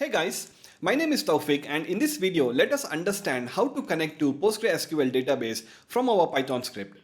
Hey guys, my name is Taufik and in this video let us understand how to connect to PostgreSQL database from our Python script.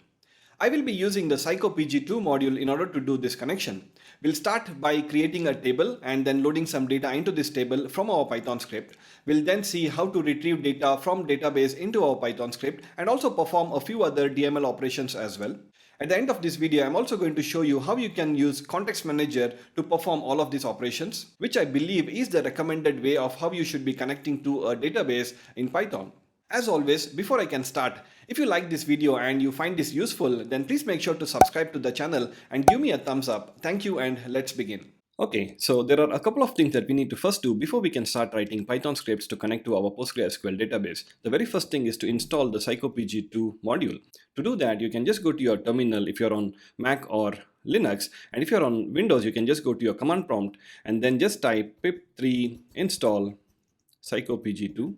I will be using the psychopg2 module in order to do this connection. We'll start by creating a table and then loading some data into this table from our Python script. We'll then see how to retrieve data from database into our Python script and also perform a few other DML operations as well. At the end of this video, I'm also going to show you how you can use Context Manager to perform all of these operations, which I believe is the recommended way of how you should be connecting to a database in Python. As always, before I can start, if you like this video and you find this useful, then please make sure to subscribe to the channel and give me a thumbs up. Thank you and let's begin. Okay, so there are a couple of things that we need to first do before we can start writing Python scripts to connect to our PostgreSQL database. The very first thing is to install the psychopg2 module. To do that, you can just go to your terminal if you're on Mac or Linux, and if you're on Windows, you can just go to your command prompt and then just type pip3 install psychopg2.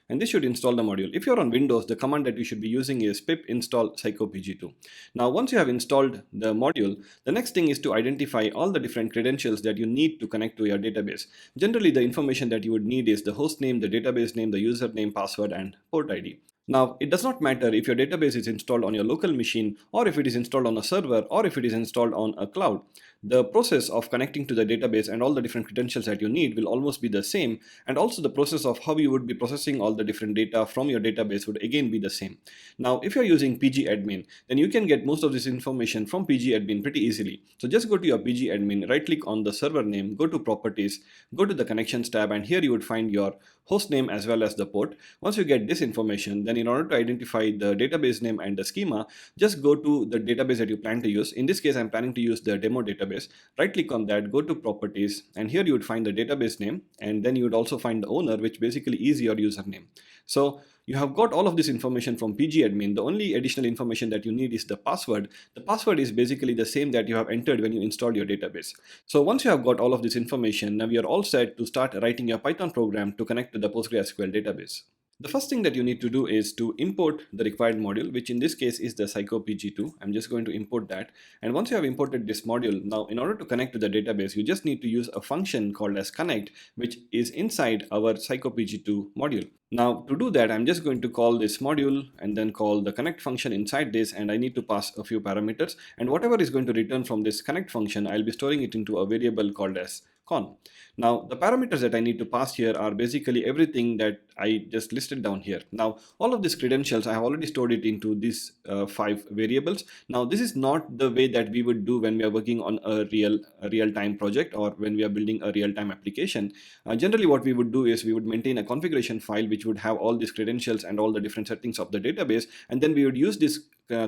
And this should install the module. If you're on Windows, the command that you should be using is pip install psychopg2. Now, once you have installed the module, the next thing is to identify all the different credentials that you need to connect to your database. Generally, the information that you would need is the host name, the database name, the username, password, and port ID. Now, it does not matter if your database is installed on your local machine or if it is installed on a server or if it is installed on a cloud. The process of connecting to the database and all the different credentials that you need will almost be the same, and also the process of how you would be processing all the different data from your database would again be the same. Now, if you're using pgadmin, then you can get most of this information from pgadmin pretty easily. So just go to your pgadmin, right click on the server name, go to properties, go to the connections tab, and here you would find your host name as well as the port. Once you get this information, then in order to identify the database name and the schema, just go to the database that you plan to use. In this case, I'm planning to use the demo database. Right click on that, go to properties, and here you would find the database name, and then you would also find the owner, which basically is your username. So you have got all of this information from pgadmin. The only additional information that you need is the password. The password is basically the same that you have entered when you installed your database. So once you have got all of this information, now we are all set to start writing your Python program to connect to the PostgreSQL database. The first thing that you need to do is to import the required module, which in this case is the psychopg2. I'm just going to import that. And once you have imported this module, now in order to connect to the database, you just need to use a function called as connect, which is inside our psychopg2 module. Now to do that, I'm just going to call this module and then call the connect function inside this, and I need to pass a few parameters. And whatever is going to return from this connect function, I'll be storing it into a variable called as con. Now the parameters that I need to pass here are basically everything that I just listed down here. Now all of these credentials, I have already stored it into these 5 variables. Now this is not the way that we would do when we are working on a real-time project or when we are building a real-time application. Generally what we would do is we would maintain a configuration file which would have all these credentials and all the different settings of the database, and then we would use this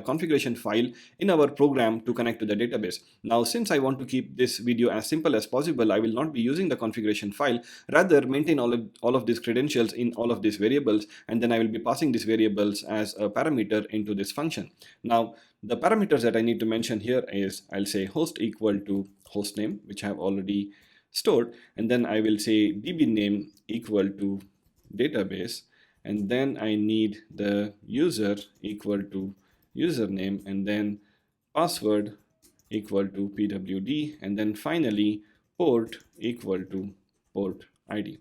configuration file in our program to connect to the database. Now since I want to keep this video as simple as possible, I will not be using the configuration file, rather maintain all of these credentials in all of these variables, and then I will be passing these variables as a parameter into this function. Now the parameters that I need to mention here is I'll say host equal to hostname, which I have already stored, and then I will say db name equal to database, and then I need the user equal to username, and then password equal to pwd, and then finally port equal to port ID.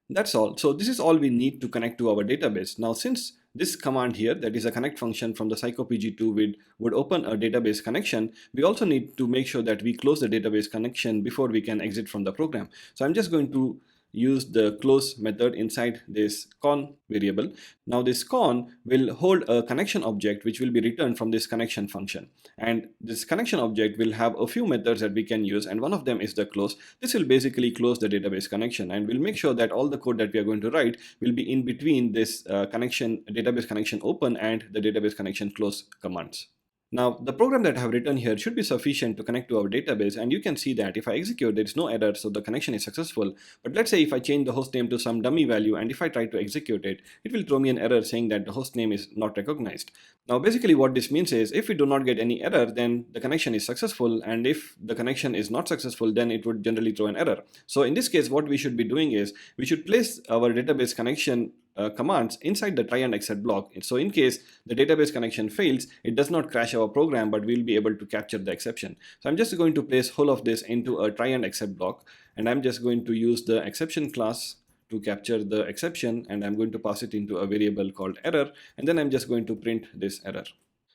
That's all. So this is all we need to connect to our database. Now since this command here, that is a connect function from the psychopg2 would open a database connection, we also need to make sure that we close the database connection before we can exit from the program. So I'm just going to use the close method inside this con variable. Now this con will hold a connection object which will be returned from this connection function, and this connection object will have a few methods that we can use, and one of them is the close. This will basically close the database connection, and we'll make sure that all the code that we are going to write will be in between this database connection open and the database connection close commands. Now the program that I have written here should be sufficient to connect to our database, and you can see that if I execute, there is no error, so the connection is successful. But let's say if I change the host name to some dummy value, and if I try to execute it, it will throw me an error saying that the host name is not recognized. Now basically what this means is if we do not get any error, then the connection is successful, and if the connection is not successful, then it would generally throw an error. So in this case, what we should be doing is we should place our database connection commands inside the try and exit block. So in case the database connection fails, it does not crash our program, but we'll be able to capture the exception. So I'm just going to place whole of this into a try and exit block, and I'm just going to use the exception class to capture the exception, and I'm going to pass it into a variable called error, and then I'm just going to print this error.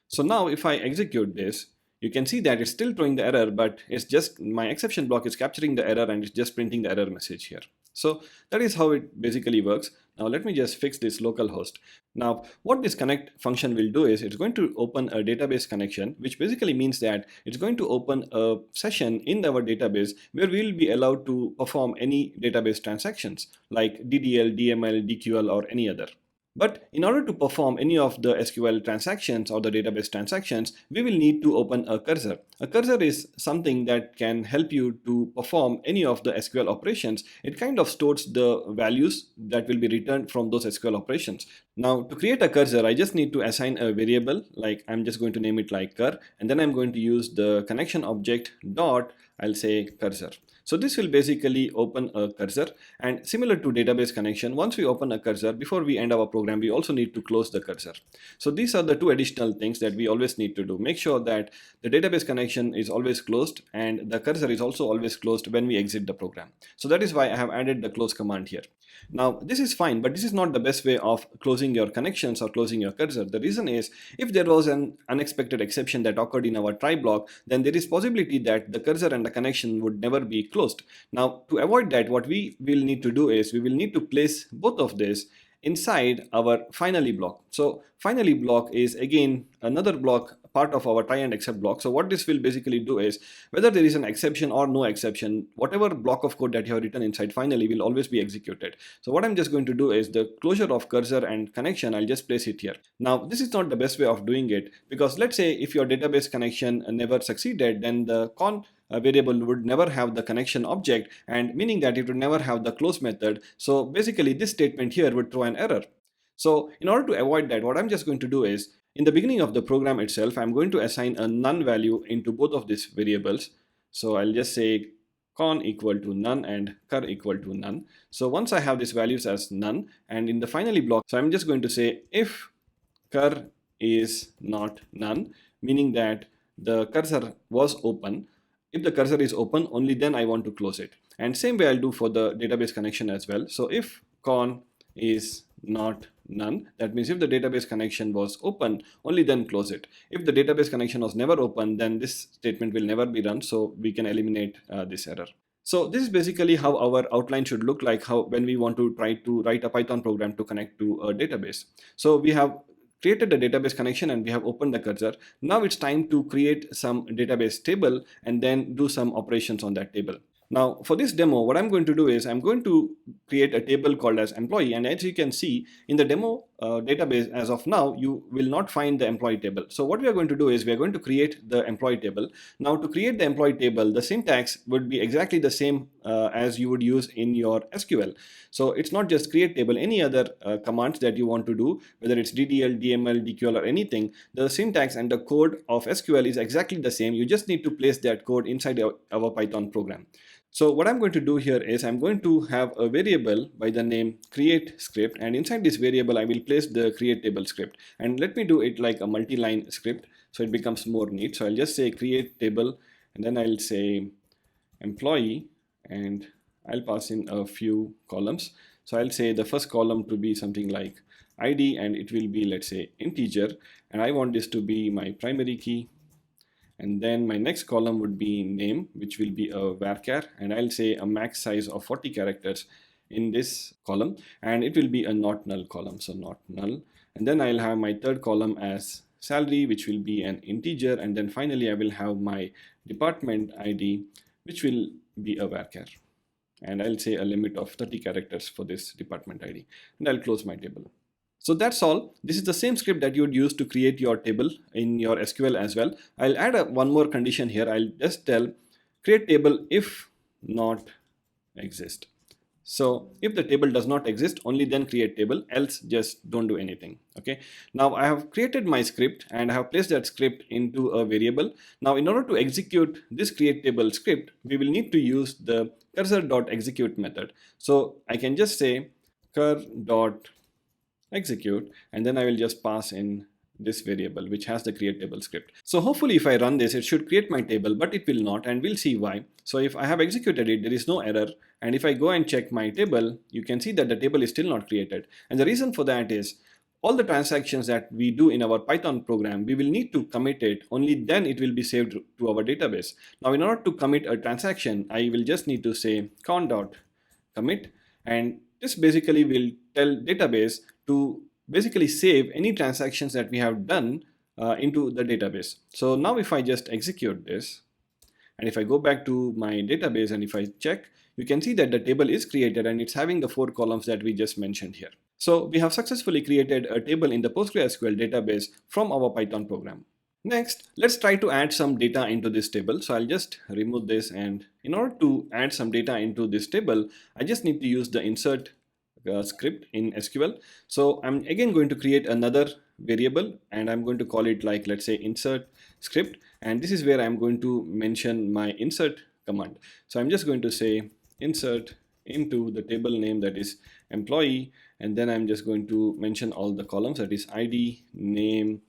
So now if I execute this, you can see that it's still throwing the error, but it's just my exception block is capturing the error and it's just printing the error message here. So that is how it basically works. Now let me just fix this localhost. Now what this connect function will do is it's going to open a database connection, which basically means that it's going to open a session in our database where we will be allowed to perform any database transactions like DDL, DML, DQL, or any other. But in order to perform any of the SQL transactions or the database transactions, we will need to open a cursor. A cursor is something that can help you to perform any of the SQL operations. It kind of stores the values that will be returned from those SQL operations. Now, to create a cursor, I just need to assign a variable, like I'm just going to name it like cur, and then I'm going to use the connection object dot, I'll say cursor. So this will basically open a cursor, and similar to database connection, once we open a cursor, before we end our program, we also need to close the cursor. So these are the two additional things that we always need to do. Make sure that the database connection is always closed and the cursor is also always closed when we exit the program. So that is why I have added the close command here. Now this is fine, but this is not the best way of closing your connections or closing your cursor. The reason is, if there was an unexpected exception that occurred in our try block, then there is possibility that the cursor and the connection would never be closed. Now to avoid that, what we will need to do is we will need to place both of this inside our finally block. So finally block is again another block, part of our try and except block. So what this will basically do is, whether there is an exception or no exception, whatever block of code that you have written inside finally will always be executed. So what I'm just going to do is the closure of cursor and connection, I'll just place it here. Now this is not the best way of doing it, because let's say if your database connection never succeeded, then the con variable would never have the connection object, and meaning that it would never have the close method. So basically this statement here would throw an error. So in order to avoid that, what I'm just going to do is, in the beginning of the program itself, I'm going to assign a none value into both of these variables. So I'll just say con equal to none and cur equal to none. So once I have these values as none, and in the finally block, so I'm just going to say if cur is not none, meaning that the cursor was open. If the cursor is open, only then I want to close it. And same way I'll do for the database connection as well. So if con is not none, that means if the database connection was open, only then close it. If the database connection was never open, then this statement will never be run, so we can eliminate this error. So this is basically how our outline should look like, how when we want to try to write a Python program to connect to a database. So we have created the database connection and we have opened the cursor. Now it's time to create some database table and then do some operations on that table. Now for this demo, what I'm going to do is I'm going to create a table called as employee, and as you can see in the demo database as of now, you will not find the employee table. So what we are going to do is we are going to create the employee table. Now to create the employee table, the syntax would be exactly the same as you would use in your SQL. So it's not just create table, any other commands that you want to do, whether it's DDL, DML, DQL or anything, the syntax and the code of SQL is exactly the same. You just need to place that code inside our Python program. So what I'm going to do here is I'm going to have a variable by the name create script, and inside this variable I will place the create table script, and let me do it like a multi-line script so it becomes more neat. So I'll just say create table, and then I'll say employee, and I'll pass in a few columns. So I'll say the first column to be something like ID, and it will be, let's say, integer, and I want this to be my primary key. And then my next column would be name, which will be a varchar, and I'll say a max size of 40 characters in this column, and it will be a not null column, so not null. And then I'll have my third column as salary, which will be an integer, and then finally I will have my department ID, which will be a varchar, and I'll say a limit of 30 characters for this department ID, and I'll close my table. So that's all. This is the same script that you would use to create your table in your SQL as well. I'll add one more condition here. I'll just tell create table if not exist. So if the table does not exist, only then create table, else just don't do anything. Okay. Now I have created my script and I have placed that script into a variable. Now in order to execute this create table script, we will need to use the cursor.execute method. So I can just say cur.execute, and then I will just pass in this variable which has the create table script. So hopefully if I run this, it should create my table, but it will not, and we'll see why. So if I have executed it, there is no error. And if I go and check my table, you can see that the table is still not created. And the reason for that is all the transactions that we do in our Python program, we will need to commit it. Only then it will be saved to our database. Now, in order to commit a transaction, I will just need to say con.commit, and this basically will tell database to basically save any transactions that we have done into the database. So now if I just execute this, and if I go back to my database and if I check, you can see that the table is created and it's having the 4 columns that we just mentioned here. So we have successfully created a table in the PostgreSQL database from our Python program. Next, let's try to add some data into this table. So I'll just remove this, and in order to add some data into this table, I just need to use the insert script in SQL. So I'm again going to create another variable, and I'm going to call it like, let's say, insert script, and this is where I'm going to mention my insert command. So I'm just going to say insert into the table name, that is employee, and then I'm just going to mention all the columns, that is ID, name,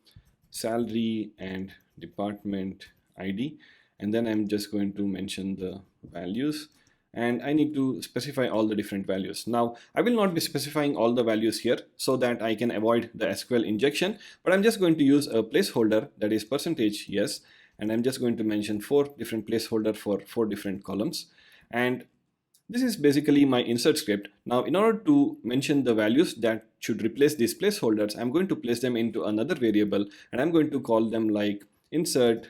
salary, and department ID, and then I'm just going to mention the values, and I need to specify all the different values. Now I will not be specifying all the values here so that I can avoid the SQL injection, but I'm just going to use a placeholder, that is %yes, and I'm just going to mention 4 different placeholder for 4 different columns. And this is basically my insert script. Now, in order to mention the values that should replace these placeholders, I'm going to place them into another variable, and I'm going to call them like insert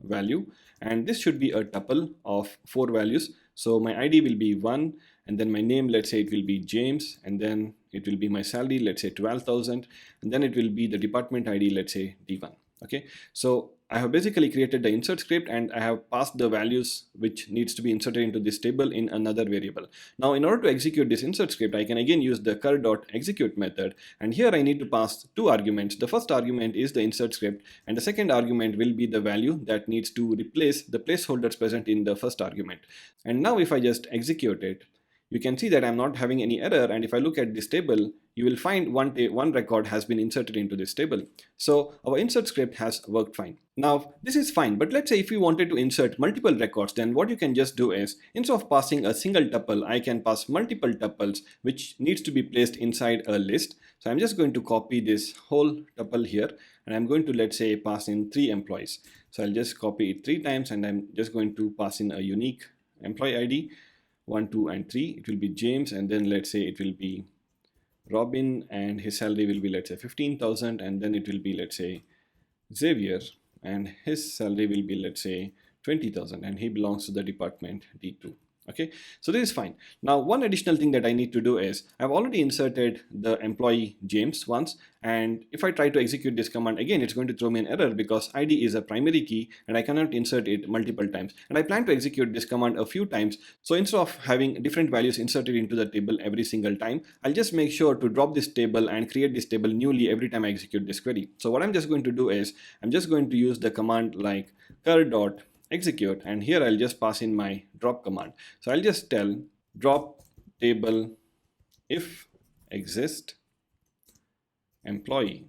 value. And this should be a tuple of 4 values. So my ID will be 1, and then my name, let's say it will be James, and then it will be my salary, let's say 12,000, and then it will be the department ID, let's say D1. Okay, so I have basically created the insert script, and I have passed the values which needs to be inserted into this table in another variable. Now, in order to execute this insert script, I can again use the cur.execute method, and here I need to pass 2 arguments. The first argument is the insert script, and the second argument will be the value that needs to replace the placeholders present in the first argument. And now if I just execute it, you can see that I'm not having any error, and if I look at this table, you will find one record has been inserted into this table. So our insert script has worked fine. Now this is fine, but let's say if you wanted to insert multiple records, then what you can just do is, instead of passing a single tuple, I can pass multiple tuples which needs to be placed inside a list. So I'm just going to copy this whole tuple here, and I'm going to, let's say, pass in 3 employees. So I'll just copy it 3 times, and I'm just going to pass in a unique employee ID, 1, 2, and 3. It will be James, and then let's say it will be Robin, and his salary will be, let's say, 15,000, and then it will be, let's say, Xavier, and his salary will be, let's say, 20,000, and he belongs to the department D2. Okay, so this is fine. Now, one additional thing that I need to do is, I've already inserted the employee James once, and if I try to execute this command again, it's going to throw me an error because ID is a primary key and I cannot insert it multiple times. And I plan to execute this command a few times. So instead of having different values inserted into the table every single time, I'll just make sure to drop this table and create this table newly every time I execute this query. So what I'm just going to do is, I'm just going to use the command like cur.execute, and here I'll just pass in my drop command. So I'll just tell drop table if exist employee.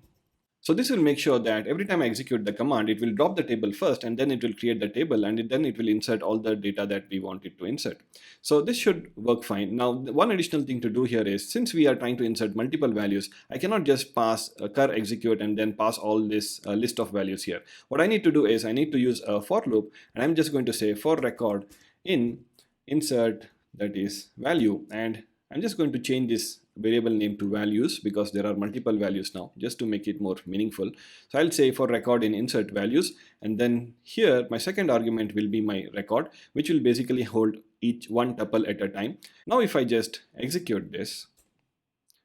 So this will make sure that every time I execute the command, it will drop the table first, and then it will create the table, and then it will insert all the data that we want it to insert. So this should work fine. Now, one additional thing to do here is, since we are trying to insert multiple values, I cannot just pass a cur execute and then pass all this list of values here. What I need to do is, I need to use a for loop, and I'm just going to say for record in insert, that is value, and I'm just going to change this variable name to values because there are multiple values now, just to make it more meaningful. So I'll say for record in insert values, and then here my second argument will be my record, which will basically hold each one tuple at a time. Now if I just execute this,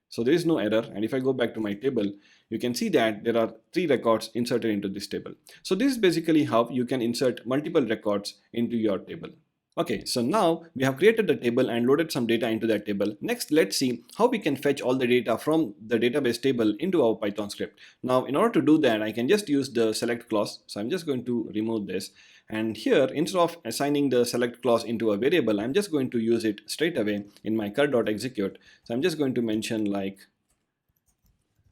so there is no error, and if I go back to my table, you can see that there are 3 records inserted into this table. So this is basically how you can insert multiple records into your table. Okay, so now we have created the table and loaded some data into that table. Next, let's see how we can fetch all the data from the database table into our Python script. Now, in order to do that, I can just use the select clause. So I'm just going to remove this. And here, instead of assigning the select clause into a variable, I'm just going to use it straight away in my cur.execute. So I'm just going to mention like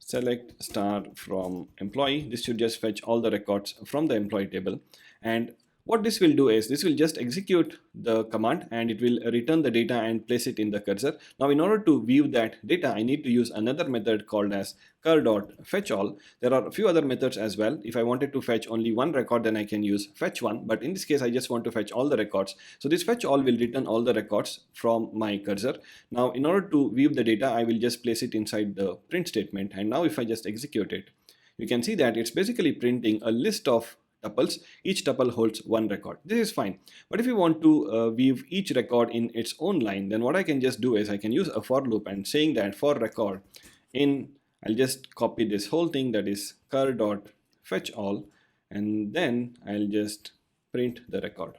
select star from employee. This should just fetch all the records from the employee table. And what this will do is this will just execute the command and it will return the data and place it in the cursor. Now in order to view that data, I need to use another method called as cur.fetchAll. There are a few other methods as well. If I wanted to fetch only one record, then I can use fetch one, but in this case I just want to fetch all the records. So this fetch all will return all the records from my cursor. Now in order to view the data, I will just place it inside the print statement, and now if I just execute it, you can see that it's basically printing a list of tuples. Each tuple holds one record. This is fine. But if you want to view each record in its own line, then what I can just do is I can use a for loop and saying that for record in, I'll just copy this whole thing, that is cur.fetchAll, and then I'll just print the record.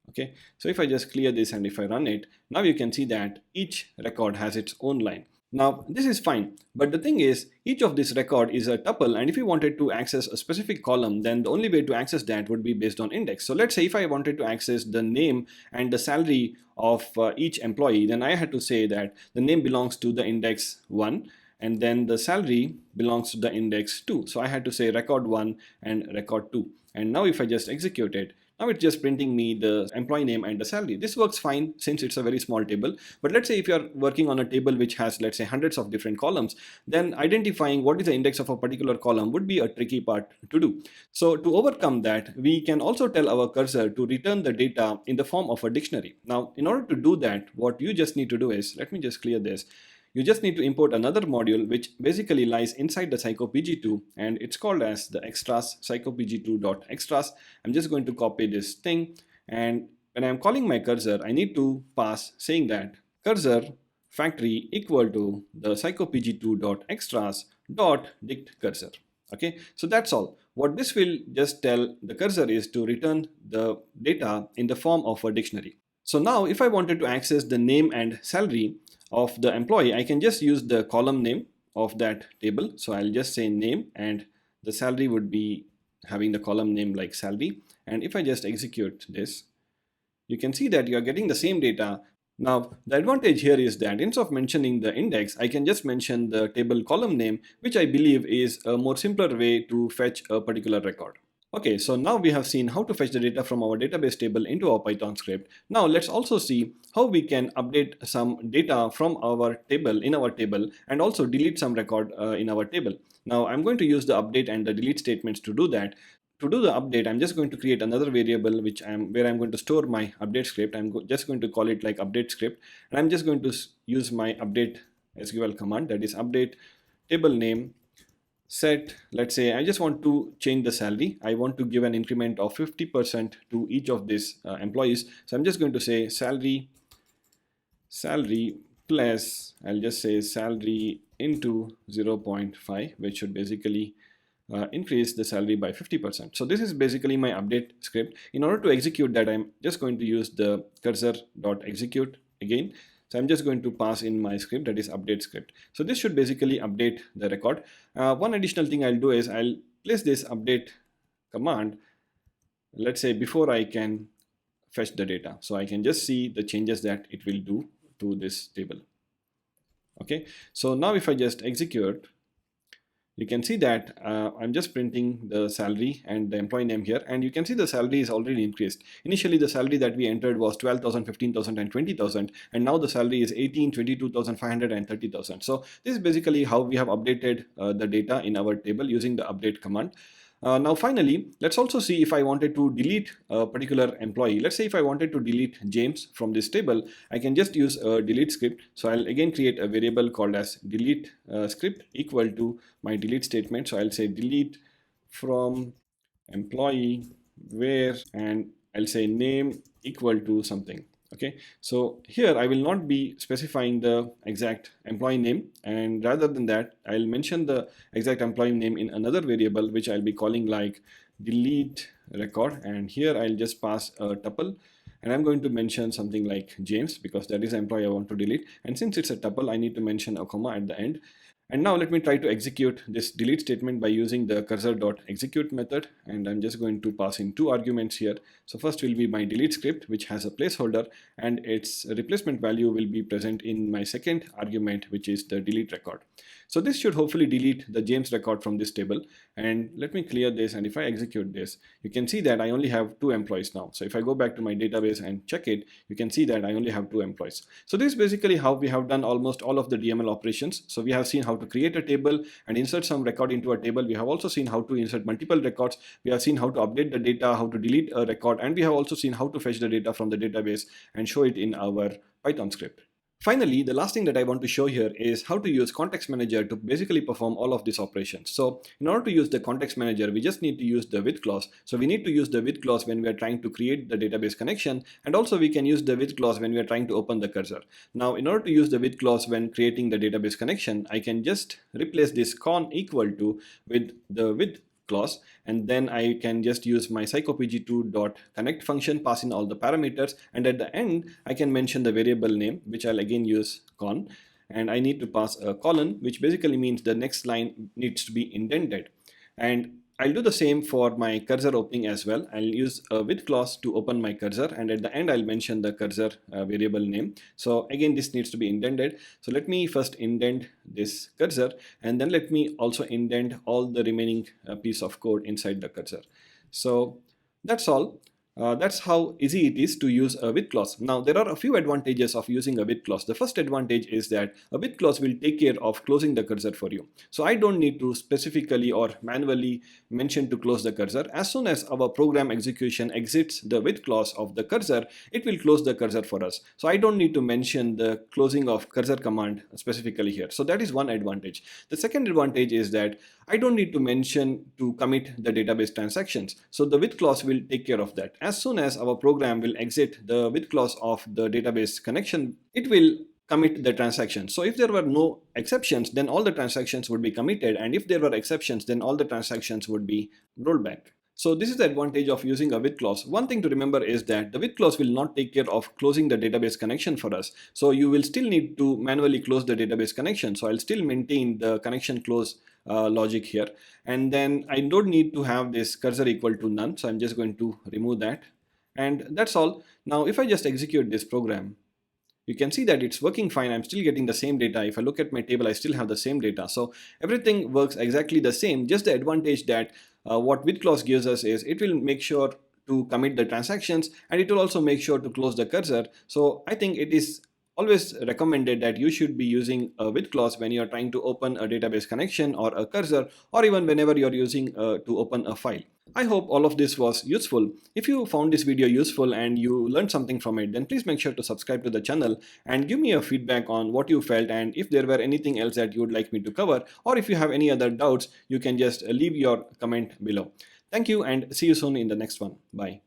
Okay, so if I just clear this and if I run it, now you can see that each record has its own line. Now this is fine, but the thing is each of this record is a tuple, and if you wanted to access a specific column, then the only way to access that would be based on index. So let's say if I wanted to access the name and the salary of each employee, then I had to say that the name belongs to the index 1 and then the salary belongs to the index 2. So I had to say record 1 and record 2. And now if I just execute it, now it's just printing me the employee name and the salary. This works fine since it's a very small table. But let's say if you're working on a table which has, let's say, hundreds of different columns, then identifying what is the index of a particular column would be a tricky part to do. So to overcome that, we can also tell our cursor to return the data in the form of a dictionary. Now, in order to do that, what you just need to do is, let me just clear this. You just need to import another module which basically lies inside the psycopg2, and it's called as the extras, psycopg2.extras. I'm just going to copy this thing, and when I'm calling my cursor, I need to pass saying that cursor factory equal to the psycopg2.extras dot dict cursor. Okay, so that's all. What this will just tell the cursor is to return the data in the form of a dictionary. So now if I wanted to access the name and salary of the employee, I can just use the column name of that table. So I'll just say name, and the salary would be having the column name like salary. And if I just execute this, you can see that you're getting the same data. Now, the advantage here is that instead of mentioning the index, I can just mention the table column name, which I believe is a more simpler way to fetch a particular record. Okay, so now we have seen how to fetch the data from our database table into our Python script. Now let's also see how we can update some data from our table in our table and also delete some record in our table. Now I'm going to use the update and the delete statements to do that. To do the update, I'm just going to create another variable where I'm going to store my update script. Just going to call it like update script, and I'm just going to use my update SQL command, that is update table name set. Let's say I just want to change the salary. I want to give an increment of 50% to each of these employees. So I'm just going to say salary plus, I'll just say salary into 0.5, which should basically increase the salary by 50%. So this is basically my update script. In order to execute that, I'm just going to use the cursor.execute again. So I'm just going to pass in my script, that is update script. So this should basically update the record. One additional thing I'll do is I'll place this update command, let's say before I can fetch the data. So I can just see the changes that it will do to this table. Okay, so now if I just execute, you can see that I'm just printing the salary and the employee name here, and you can see the salary is already increased. Initially the salary that we entered was 12,000, 15,000 and 20,000, and now the salary is 18, 22,500 and 30,000. So this is basically how we have updated the data in our table using the update command. Now finally, let's also see if I wanted to delete a particular employee. Let's say if I wanted to delete James from this table, I can just use a delete script. So I'll again create a variable called as delete script equal to my delete statement. So I'll say delete from employee where, and I'll say name equal to something. Okay, so here I will not be specifying the exact employee name, and rather than that, I'll mention the exact employee name in another variable which I'll be calling like delete record, and here I'll just pass a tuple, and I'm going to mention something like James because that is the employee I want to delete, and since it's a tuple, I need to mention a comma at the end. And now let me try to execute this delete statement by using the cursor.execute method, and I'm just going to pass in two arguments here. So first will be my delete script, which has a placeholder, and its replacement value will be present in my second argument, which is the delete record. So this should hopefully delete the James record from this table. And let me clear this, and if I execute this, you can see that I only have 2 employees now. So if I go back to my database and check it, you can see that I only have 2 employees. So this is basically how we have done almost all of the DML operations. So we have seen how to create a table and insert some record into a table. We have also seen how to insert multiple records. We have seen how to update the data, how to delete a record, and we have also seen how to fetch the data from the database and show it in our Python script. Finally, the last thing that I want to show here is how to use Context Manager to basically perform all of these operations. So in order to use the Context Manager, we just need to use the with clause. So we need to use the with clause when we are trying to create the database connection, and also we can use the with clause when we are trying to open the cursor. Now, in order to use the with clause when creating the database connection, I can just replace this con equal to with the with clause, and then I can just use my psychopg2.connect function, pass in all the parameters, and at the end I can mention the variable name, which I'll again use con, and I need to pass a colon, which basically means the next line needs to be indented. And I'll do the same for my cursor opening as well. I'll use a with clause to open my cursor, and at the end I'll mention the cursor variable name. So again, this needs to be indented. So let me first indent this cursor, and then let me also indent all the remaining piece of code inside the cursor. So that's all. That's how easy it is to use a with clause. Now, there are a few advantages of using a with clause. The first advantage is that a with clause will take care of closing the cursor for you. So I don't need to specifically or manually mention to close the cursor. As soon as our program execution exits the with clause of the cursor, it will close the cursor for us. So I don't need to mention the closing of cursor command specifically here. So that is one advantage. The second advantage is that I don't need to mention to commit the database transactions. So the with clause will take care of that. As soon as our program will exit the with clause of the database connection, it will commit the transaction. So if there were no exceptions, then all the transactions would be committed, and if there were exceptions, then all the transactions would be rolled back. So this is the advantage of using a with clause. One thing to remember is that the with clause will not take care of closing the database connection for us. So you will still need to manually close the database connection. So I'll still maintain the connection close logic here. And then I don't need to have this cursor equal to none. So I'm just going to remove that. And that's all. Now, if I just execute this program, you can see that it's working fine. I'm still getting the same data. If I look at my table, I still have the same data. So everything works exactly the same. Just the advantage that what with clause gives us is it will make sure to commit the transactions, and it will also make sure to close the cursor. So I think it is always recommended that you should be using a with clause when you're trying to open a database connection or a cursor, or even whenever you're using to open a file. I hope all of this was useful. If you found this video useful and you learned something from it, then please make sure to subscribe to the channel and give me a feedback on what you felt, and if there were anything else that you would like me to cover, or if you have any other doubts, you can just leave your comment below. Thank you, and see you soon in the next one. Bye.